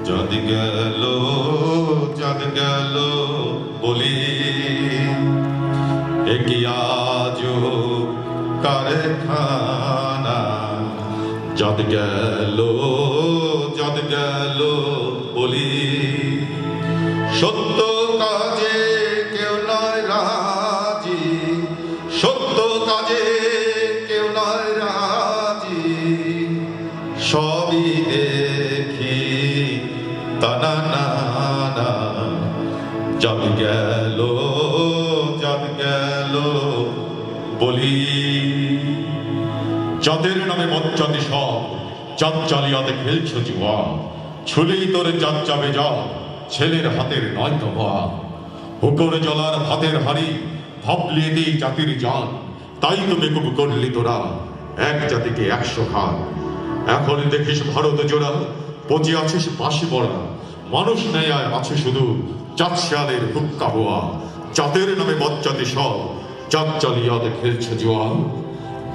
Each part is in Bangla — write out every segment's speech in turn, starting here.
চাঁদ গেল চাঁদ গেল বলি একি আজো কারখানা চাঁদ গেল বলি সত্য কাজে কেউ নয় রাজি সত্য কাজে কেউ নয় রাজি সবই দেখি তানা না না চাঁদ গেল বলি চাঁদের নামে বচ্চাতে সব চাঁদ জালিয়াতে খেলছো জুয়া ছুলেই তোরে চাঁদ যাবে যা ছেলের হাতের নয় তো হওয়া হুকর জলার ভাতের হাড়ি ভাবলিয়ে দিই জাতির জান তাই তো বেকুব করলি তোরা এক জাতিকে 100 খান এখন দেখিস ভারত জোড়া পচে আছিস বাসি পড়া মানুষ নেই আর আছে শুধু চাঁদ শেয়ালের হুক্কা বোয়া চাঁদের নামে বচ্চাতে সব চাঁদ জালিয়াতে খেলছে জুয়া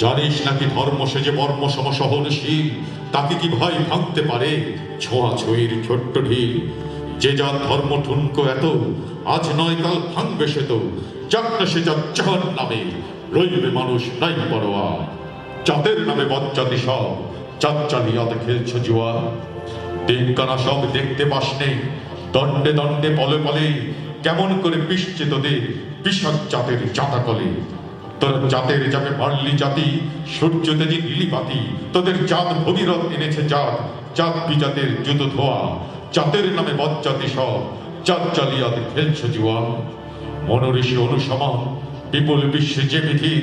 জানিস নাকি ধর্ম সে যে বর্ম সম সহনশীল তাকে কি ভাই ভাঙতে পারে ছোঁয়া ছুঁইর ছোট্ট ঢিল যে যার ধর্ম ঠুনকো এত আজ নয় কাল ভাঙবে সে তো চাকটা সে চাঁদ নামে রইবে মানুষ নাই পরোয়া চাঁদের নামে বচ্চাতে সব চাঁদ জালিয়াতে খেলছে জুয়া দিনকানা সব দেখতে পাস নেই দণ্ডে দণ্ডে পলে পলে কেমন করে পিষছে তোদের পিসাদ জাতের চাঁদা কলে তোর জাতের যাবে পারলি জাতি সূর্য তেজি নীলিপাতি তোদের চাঁদ ভগীরথ এনেছে চাঁদ বিজাতের জুতো ধোয়া চাঁদের নামে বচ্চাতে সব চাঁদ জালিয়াতে খেলছে জুয়া মনোঋষি অনুসমান বিপুল বিশ্বে যে বিধি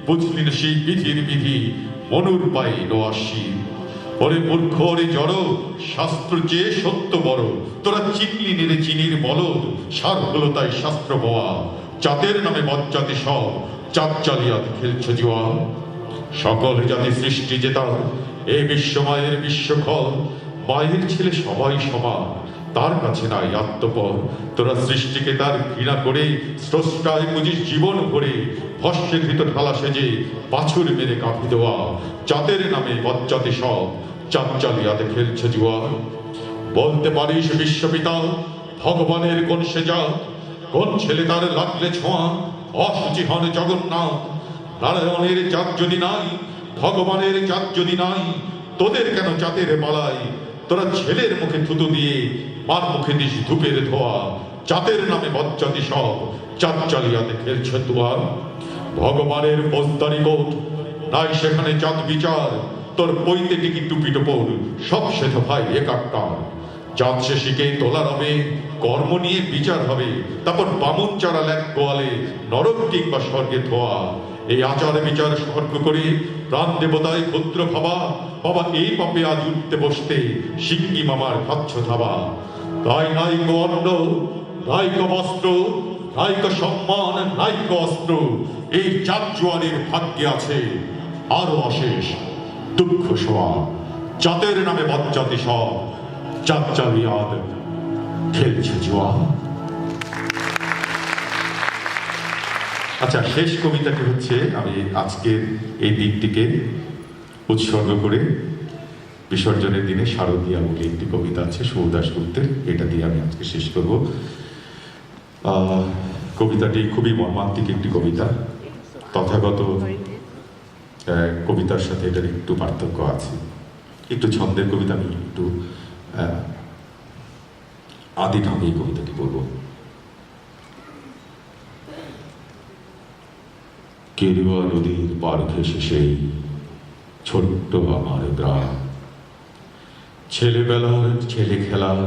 বুঝলি না সেই বিধির বিধি মনুর পায়ে নোয়াসি ওরে মূর্খ ওরে জড় শাস্ত্র যে সত্য বড় তোরা চিনলি নেড়ে চিনির বলদ সার হলো তাই শাস্ত্র বোয়া চাঁদের নামে বচ্চাতে সব চাঁদ জালিয়াতে খেলছে জুয়া সকল জাতি সৃষ্টি জেতা এই বিশ্বমায়ের বিশ্বখল মায়ের ছেলে সবাই সমান তার কাছে নাই আত্মপর তোরা সৃষ্টিকে তার ঘৃণা করে স্রষ্টায় বুঝিস জীবন ভরে ভস্যে ঘৃত ঢালা সেজে বাছুর মেরে কাঁপি দেওয়া চাঁদের নামে বচ্চাতে সব চাঁদ জালিয়াতে খেলছে জুয়া বলতে পারিস বিশ্বপিতা ভগবানের কোন সে জাত কোন ছেলে তার লাগলে ছোঁয়া অসুচি হন জগন্নাথ নারায়ণের চাঁদ যদি নাই ভগবানের চাঁদ যদি নাই তোদের কেন চাঁদের পালাই তোরা ছেলের মুখে থুতু দিয়ে মার মুখে দিস ধূপের ধোয়া চাঁদের নামে বচ্চাতে সব চাঁদ জালিয়াতে খেলছে তুয়া ভগবানের পোস্তারি কোট নাই সেখানে চাঁদ বিচার তোর পৈতে টিকি টুপি টোপর সব সেথ ভাই একাকার চাঁদ শেষিকে তোলা রবে কর্ম নিয়ে বিচার হবে তারপর বামুন চারা এক গোয়ালে নরক কিংবা স্বর্গে ধোয়া এই আচার বিচার স্বর্গ করে প্রাণ দেবতায় ক্ষুদ্র ভাবা বাবা এই পাপে আজ উঠতে বসতে সিঙ্গি মামার খাচ্ছ ধাবা তাই নাইক অন্ন নাইক বস্ত্র নাইক সম্মান নাইক অস্ত্র এই চাঁদ জোয়ারের ভাগ্যে আছে আরো অশেষ দুঃখ শোয়া চাঁদের নামে বচ্চাতে সব চাঁদ জালিয়াতে খেলছে জুয়া। আচ্ছা, শেষ কবিতাটি হচ্ছে আমি আজকের এই দিনটিকে উৎসর্গ করে বিসর্জনের দিনে শারদীয়া বলে একটি কবিতা আছে সুদাস গুপ্তের, এটা দিয়ে আমি আজকে শেষ করব। কবিতাটি খুবই মর্মান্তিক একটি কবিতা, তথাগত কবিতার সাথে এটার একটু পার্থক্য আছে। একটু ছন্দের কবিতা, আমি একটু আদি ঢঙে এই কবিতাটি বলবো। কেরুয়া নদীর পার ঘেঁষে সেই ছোট্ট আমার গ্রাম, ছেলেবেলার ছেলে খেলার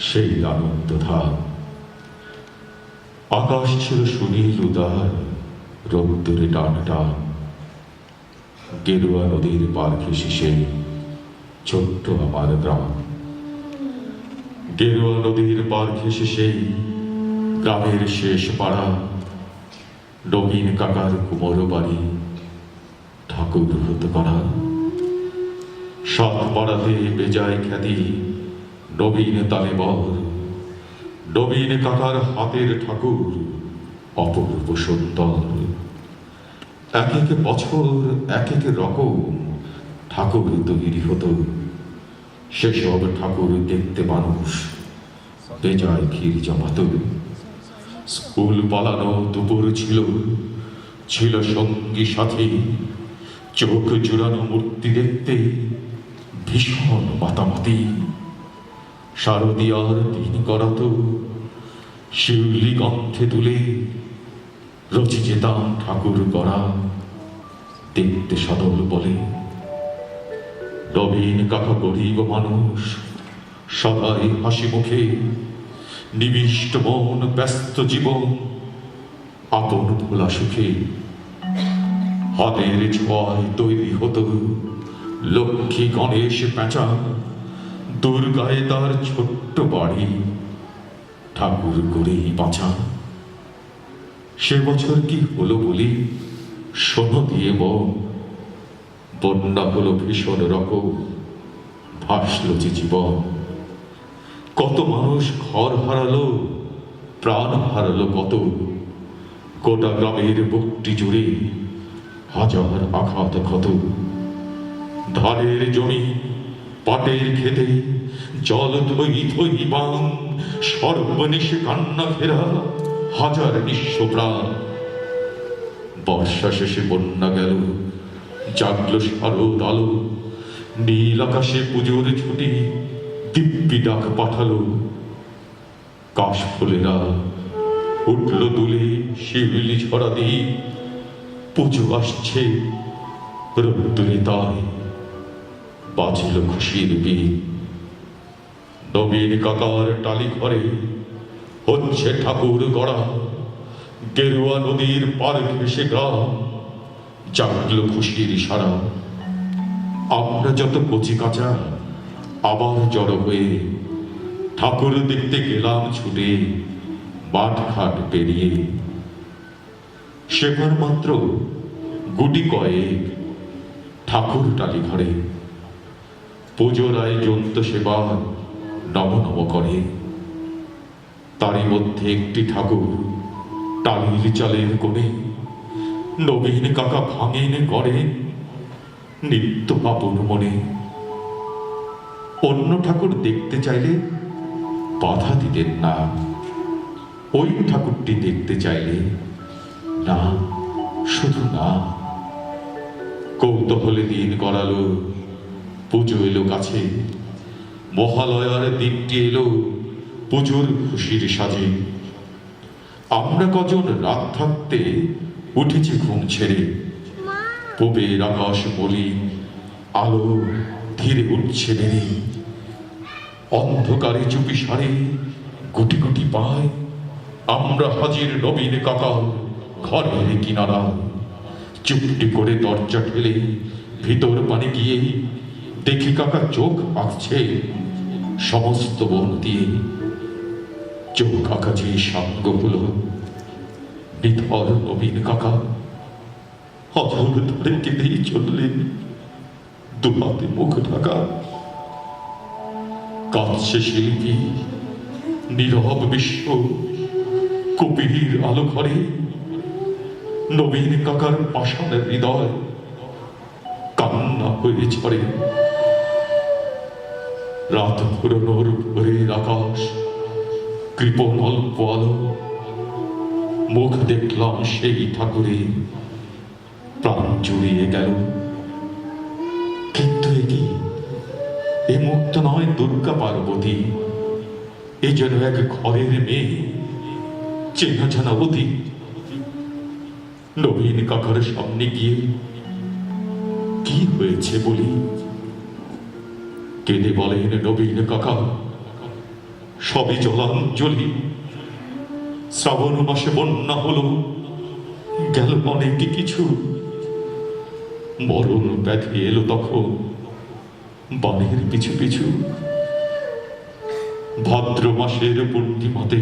সেই আনন্দ ধাম। আকাশ ছিল সুনীল উদার, রোদ্দুরে টান টান। গেরুয়া নদীর পার ঘেঁষে সেই ছোট্ট আমার গ্রাম, গেরুয়া নদীর পার ঘেঁষে সেই গ্রামের শেষ পাড়া। নবীন কাকার কুমোর বাড়ি ঠাকুর হতে পারা। সাত পাড়াতে বেজায় খ্যাতি নবীন তালে বর। নবীন কাকার হাতের ঠাকুর অপূর্ব সুন্দর। এক এক বছর এক এক রকম ঠাকুর তৈরি হতো। সেসব ঠাকুর দেখতে মানুষ বেজায় ভিড় জমাত। স্কুল পালানো দুপুর ছিল, ছিল সঙ্গী সাথী, চোখ জুড়ানো মূর্তি দেখতে ভীষণ মাতামাতি। শারদীয়ার দিন করাত শিউলি গন্ধে তুলে রচি যেতাম ঠাকুর গড়া দেখতে সদল বলে। নবীন কাকা গরিব মানুষ, সবাই হাসি মুখে, নিবিষ্ট মন, ব্যস্ত জীবন, আপন ভোলা সুখে। হাতের ছোঁয়ায় তৈরি হতো লক্ষ্মী গণেশ পেঁচা, দুর্গায় তার ছোট্ট বাড়ি, ঠাকুর করেই বাঁচা। সে বছর কি হলো বলি শোনো দিয়ে মন, বন্যা হলো ভীষণ রকম, ভাসল যে জীবন। কত মানুষ ঘর হারালো, প্রাণ হারালো কত, গোটা গ্রামের বুকটি জুড়ে হাজার আঘাত ক্ষত। ধানের জমি, পাটের খেতে জল থই থই বান, সর্বনিশে কান্না ঘেরা হাজার নিঃস্ব প্রাণ। বর্ষা শেষে বন্যা গেল, জাগলো শারদ আলো, নীল আকাশে পুজোর ছুটি দিব্যি ডাক পাঠালো। কাশ ফুলেরা উঠল দুলে শিউলি ছড়া দিয়ে, পুজো আসছে রোদ্দুরে তাই বাজল খুশির বীর। নবীন কাকার টালি ঘরে হচ্ছে ঠাকুর গড়া, গেরুয়া নদীর পার ঘেসে গ্রাম জাগল খুশির সারা। আমরা যত কচি কাঁচা আবার জড়ো হয়ে ঠাকুর দেখতে গেলাম ছুটে মাঠ ঘাট পেরিয়ে। সেবার মাত্র গুটি কয়েক ঠাকুর টালি ঘরে, পুজোর আয়োজন তো সেবার নম নম করে। তারই মধ্যে একটি ঠাকুর টালির চালের কোণে নবীন কাকা ভাঙেন করে নিত্য আপন মনে। অন্য ঠাকুর দেখতে চাইলে বাধা দিতেন না, ওই ঠাকুরটি দেখতে চাইলে না, শুধু না। কৌতূহলে দিন গড়ালো, পুজো এলো কাছে, মহালয়ার দিনটি এলো পুজোর খুশির সাজে। আমরা কজন রাত থাকতে উঠেছি ঘুম ছেড়ে, পূবের আকাশ বলি আলো ধীরে উঠছে বেড়ে। অন্ধকারে চুপি সারে গুটি গুটি পায় আমরা হাজির নবীন কাকা ঘরের কিনারা। চুপটি করে দরজা ঠেলে ভিতর পানে গিয়ে দেখি কাকা চোখ আঁকছে সমস্ত বন দিয়ে। চোখ আঁকা যে সাঙ্গ হলো বিধর নবীন কাকা, অঝর ধরে কেঁদেই চললেন দুহাতে মুখ ঢাকা। কাঁদছে শিল্পী নীরব বিশ্ব কবির আলো ঘরে, নবীন কাকার পাষাণের হৃদয় কান্না হয়ে ঝরে। রাত ফুরনোর ভোরের আকাশ কৃপণ অল্প আলো, মুখ দেখলাম সেই ঠাকুরের প্রাণ জুড়িয়ে গেল। কিন্তু এ মুখ তো নয় দুর্গা পার্বতী, এ যেন এক ঘরের মেয়ে, চেনা জানা অতি। নবীন কাকার সামনে গিয়ে কি হয়েছে বলি, কেঁদে বলেন নবীন কাকা সবে জলাঞ্জলি। শ্রাবণ মাসে বন্যা হলো, গেল অনেক কিছু, মরণ ব্যাধি এলো তখন বানের পিছু পিছু। ভাদ্র মাসের পূর্ণিমাতে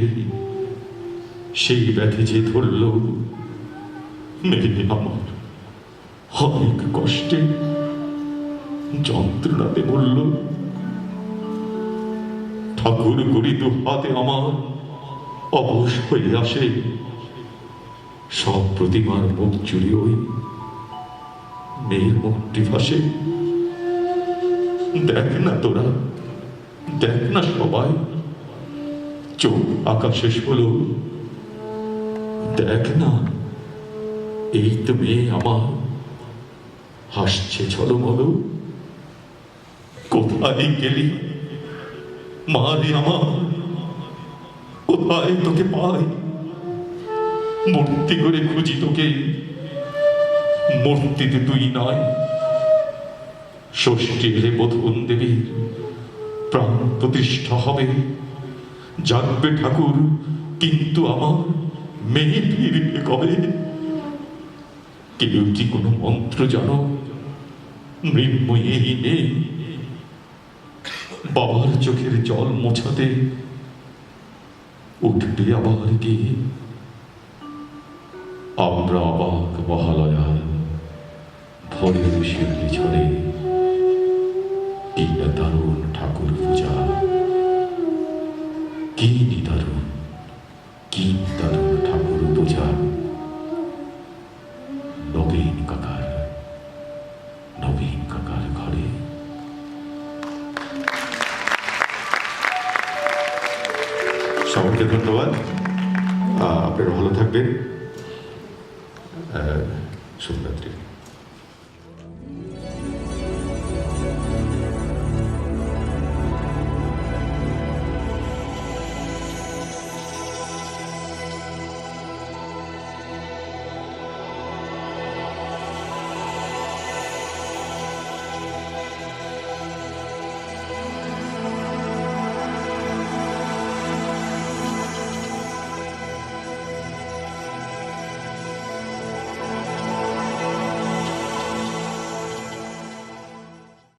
সেই ব্যাধি যে ধরল মেয়ে আমার অনেক কষ্টে যন্ত্রণাতে মরল। ঠাকুর করি দু হাতে আমার অবশ হয়ে আসে, সব প্রতিমার মুখ চুরি ওই মেয়ের মুখটি ভাসে। দেখ না তোরা দেখ না সবাই, চোখ আকাশে হলো, দেখ না, এই তো মেয়ে আমার হাসছে ছলমল। কোথায় গেলি মারে আমার, কোথায় তোকে পাই? মূর্তি করে খুঁজি তোকে, মূর্তিতে তুই নাই। ষষ্ঠী এলে বোধন দেবী প্রাণ প্রতিষ্ঠা হবে, জাগবে ঠাকুর, কিন্তু আমার মেয়ে ফিরবে কবে? কেউ কি কোনো মন্ত্র জানো? মৃন্ময়ী নেই বাবার চোখের জল মোছাতে, উঠবে আবার কে? আমরা অবাক মহালয়ার ভোরের শিউলি ঝরে, কি না দারুণ ঠাকুর পূজা, কি নিদারুণ, কি দারুণ ঠাকুর পূজা। নবীন কাকার ঘরে। সবাইকে ধন্যবাদ, আপনারা ভালো থাকবেন। শুভরাত্রি।